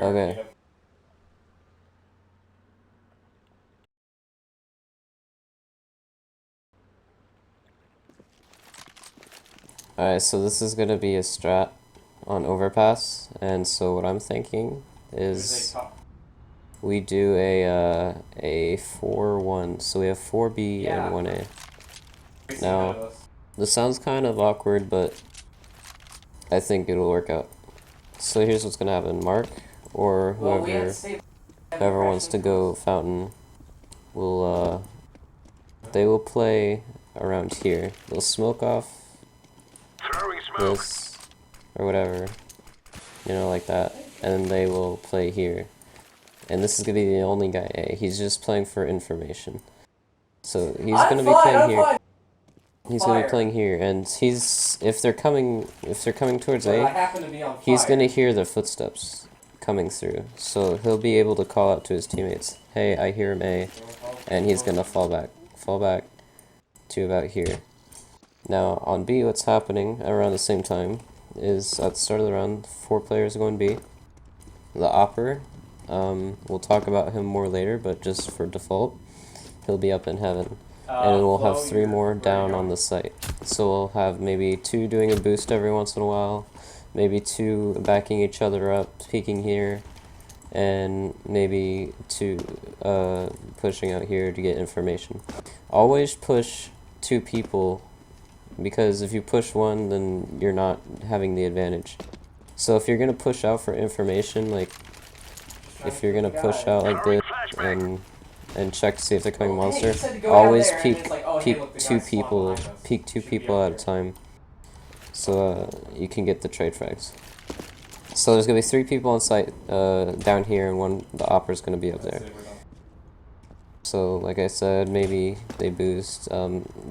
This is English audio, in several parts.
Okay. Alright, so this is gonna be a strat on Overpass, and so what I'm thinking is we do a 4-1, so we have 4B and 1A. Now, this sounds kind of awkward, but I think it'll work out. So here's what's gonna happen. Mark, or whoever wants to go Fountain, will, they will play around here. They'll smoke off this, or whatever, you know, like that, and they will play here. And this is gonna be the only guy A. He's just playing for information. So he's gonna be playing here. He's gonna be playing here, and if they're coming towards A, he's gonna hear their footsteps coming through. So he'll be able to call out to his teammates, "Hey, I hear him A," and he's gonna fall back to about here. Now on B, what's happening around the same time is at the start of the round, 4 players going B. The Opper, we'll talk about him more later, but just for default, he'll be up in heaven. And we'll have 3 more down on the site. So we'll have maybe 2 doing a boost every once in a while, maybe 2 backing each other up, peeking here, and maybe 2 pushing out here to get information. Always push 2 people, because if you push 1, then you're not having the advantage. So if you're gonna push out for information, like if you're gonna push out like this and check to see if they're coming monster, always peek 2 people at a time, so you can get the trade frags. So there's gonna be 3 people on site down here, and the Opper's gonna be up there. So like I said, maybe they boost.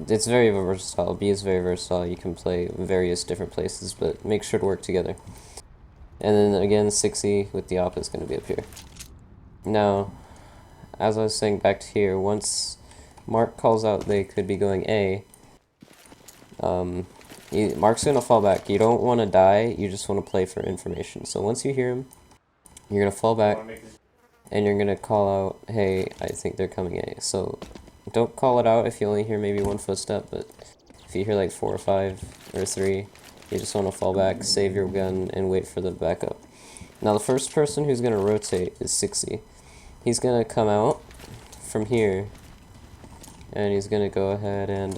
It's very versatile. B is very versatile. You can play various different places, but make sure to work together. And then again, 6E with the Op is going to be up here. Now, as I was saying, back to here, once Mark calls out they could be going A, Mark's going to fall back. You don't want to die, you just want to play for information. So once you hear him, you're going to fall back, and you're going to call out, "Hey, I think they're coming A." So don't call it out if you only hear maybe 1 footstep, but if you hear like 4 or 5 or 3, you just want to fall back, save your gun, and wait for the backup. Now the first person who's going to rotate is 6E. He's going to come out from here, and he's going to go ahead and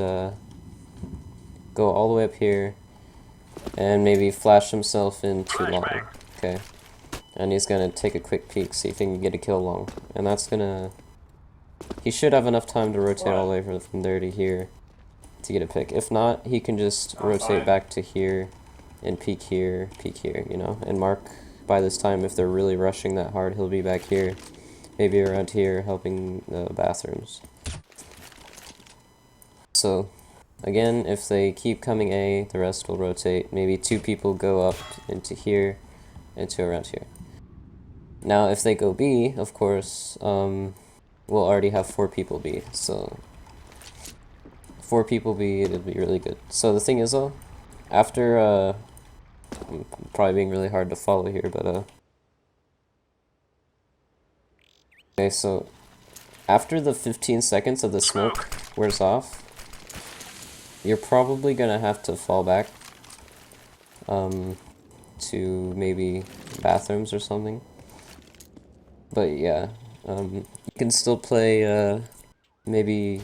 go all the way up here, and maybe flash himself into long. Okay. And he's going to take a quick peek, see if he can get a kill long. And that's going to... He should have enough time to rotate all the way from there to here to get a pick. If not, he can just rotate back to here and peek here, you know. And Mark, by this time, if they're really rushing that hard, he'll be back here, maybe around here, helping the bathrooms. So, again, if they keep coming A, the rest will rotate. Maybe 2 people go up into here, into around here. Now, if they go B, of course, we'll already have 4 people B, so 4 people B, it'll be really good. So the thing is, though, after, I'm probably being really hard to follow here, but, okay, so after the 15 seconds of the smoke wears off, you're probably gonna have to fall back, to maybe bathrooms or something. But yeah, you can still play, maybe...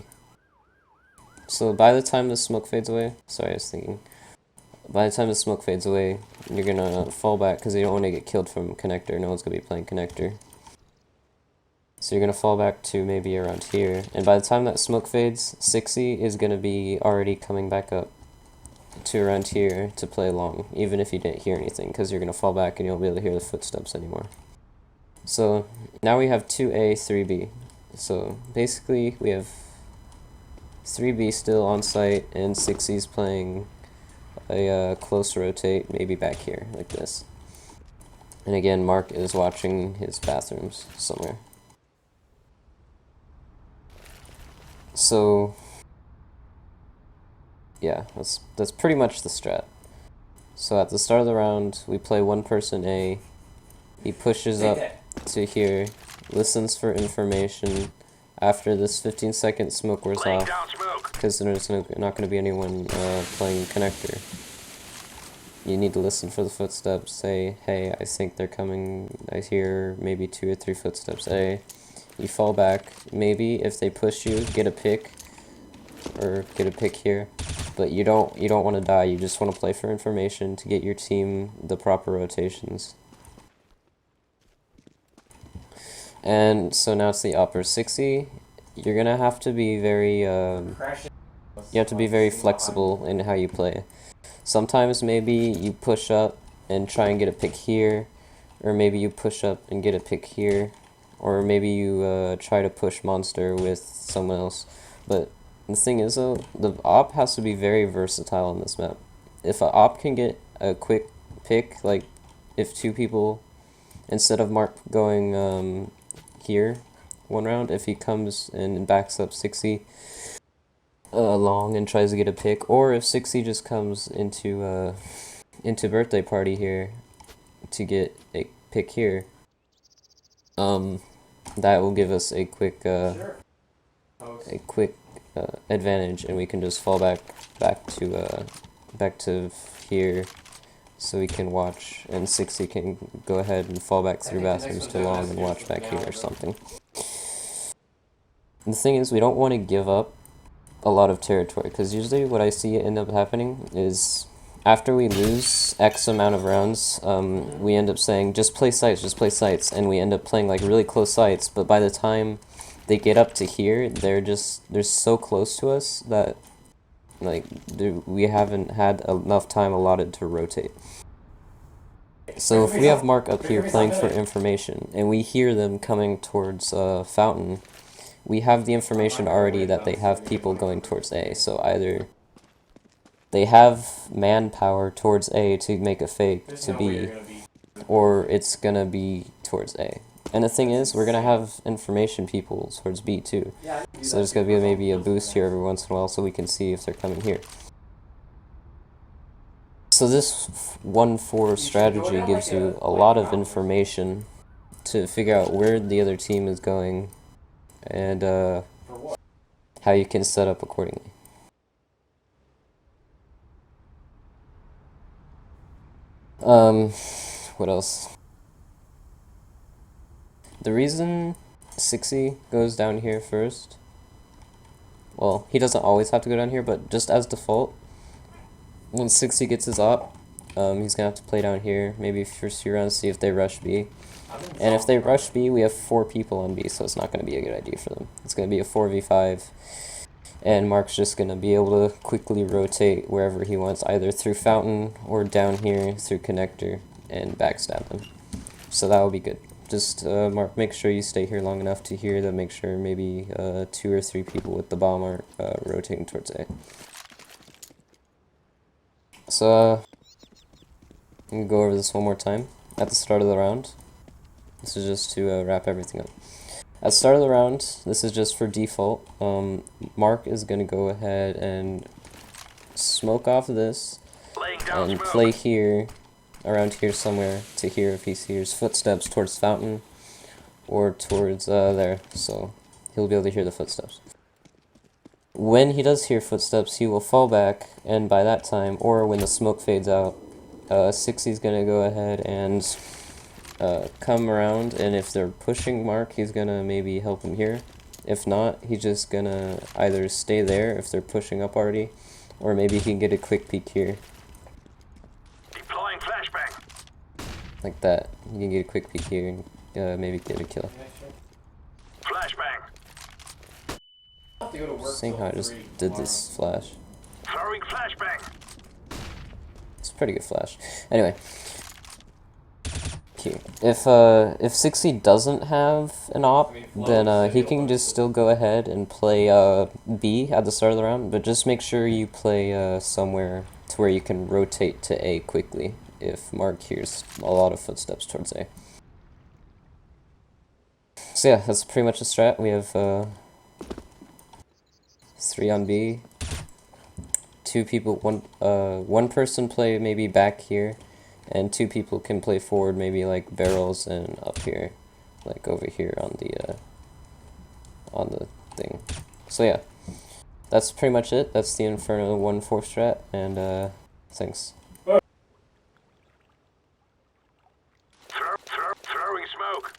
So by the time the smoke fades away, sorry, I was thinking. By the time the smoke fades away, you're gonna fall back because you don't want to get killed from connector. No one's gonna be playing connector. So you're gonna fall back to maybe around here. And by the time that smoke fades, 6E is gonna be already coming back up to around here to play long, even if you didn't hear anything, because you're gonna fall back and you won't be able to hear the footsteps anymore. So now we have 2A, 3B. So basically we have 3B still on site, and 6E's playing a close rotate, maybe back here, like this. And again, Mark is watching his bathrooms somewhere. So yeah, that's pretty much the strat. So at the start of the round, we play 1 person A, He pushes up to here, listens for information. After this 15-second smoke wears off, because there's not going to be anyone playing connector. You need to listen for the footsteps, say, hey, I think they're coming, I hear maybe 2 or 3 footsteps, A. You fall back, maybe if they push you, get a pick, or get a pick here, but you don't want to die, you just want to play for information to get your team the proper rotations. And so now it's the upper 60. You're gonna have to be very, you have to be very flexible in how you play. Sometimes maybe you push up and try and get a pick here, or maybe you push up and get a pick here, or maybe you try to push monster with someone else. But the thing is though, the op has to be very versatile on this map. If a op can get a quick pick, like if 2 people, instead of Mark going here one round, if he comes and backs up 60 long and tries to get a pick, or if 60 just comes into birthday party here to get a pick here, that will give us a quick advantage, and we can just fall back to here, so we can watch, and 60 can go ahead and fall back through bathrooms to long and watch back here or something. And the thing is, we don't want to give up a lot of territory, because usually what I see end up happening is after we lose X amount of rounds, we end up saying, just play sites, and we end up playing like really close sites, but by the time they get up to here, they're so close to us that like we haven't had enough time allotted to rotate. So if we have Mark up here playing for information, and we hear them coming towards Fountain, we have the information already that they have people going towards A, so either they have manpower towards A to make a fake to B, or it's gonna be towards A. And the thing is, we're gonna have information people towards B too. So there's gonna be maybe a boost here every once in a while so we can see if they're coming here. So this 1-4 strategy gives you a lot of information to figure out where the other team is going and how you can set up accordingly. What else? The reason 60 goes down here first, well, he doesn't always have to go down here, but just as default, when 60 gets his op, he's gonna have to play down here, maybe first few rounds, see if they rush B. And if they rush B, we have 4 people on B, so it's not gonna be a good idea for them. It's gonna be a 4v5, and Mark's just gonna be able to quickly rotate wherever he wants, either through Fountain or down here through Connector, and backstab them. So that will be good. Just, Mark, make sure you stay here long enough to hear them, make sure maybe 2 or 3 people with the bomb are rotating towards A. So, I'm going to go over this one more time at the start of the round. This is just to wrap everything up. At the start of the round, this is just for default. Mark is going to go ahead and smoke off this and play here, around here somewhere, to hear if he hears footsteps towards Fountain or towards there, so he'll be able to hear the footsteps. When he does hear footsteps, he will fall back, and by that time, or when the smoke fades out, 60's gonna go ahead and come around, and if they're pushing Mark, he's gonna maybe help him here. If not, he's just gonna either stay there if they're pushing up already, or maybe he can get a quick peek here. Like that. You can get a quick peek here and maybe get a kill. Flashbang. Seeing how I just did this flash. Throwing flashbang. It's a pretty good flash. Anyway. Okay. If 60 doesn't have an op, then he can just still go ahead and play B at the start of the round, but just make sure you play somewhere to where you can rotate to A quickly if Mark hears a lot of footsteps towards A. So yeah, that's pretty much the strat. We have 3 on B, 2 people, one person play maybe back here, and 2 people can play forward, maybe like barrels and up here, like over here on the thing. So yeah, that's pretty much it. That's the Inferno 1-4 strat, and thanks. Throwing smoke.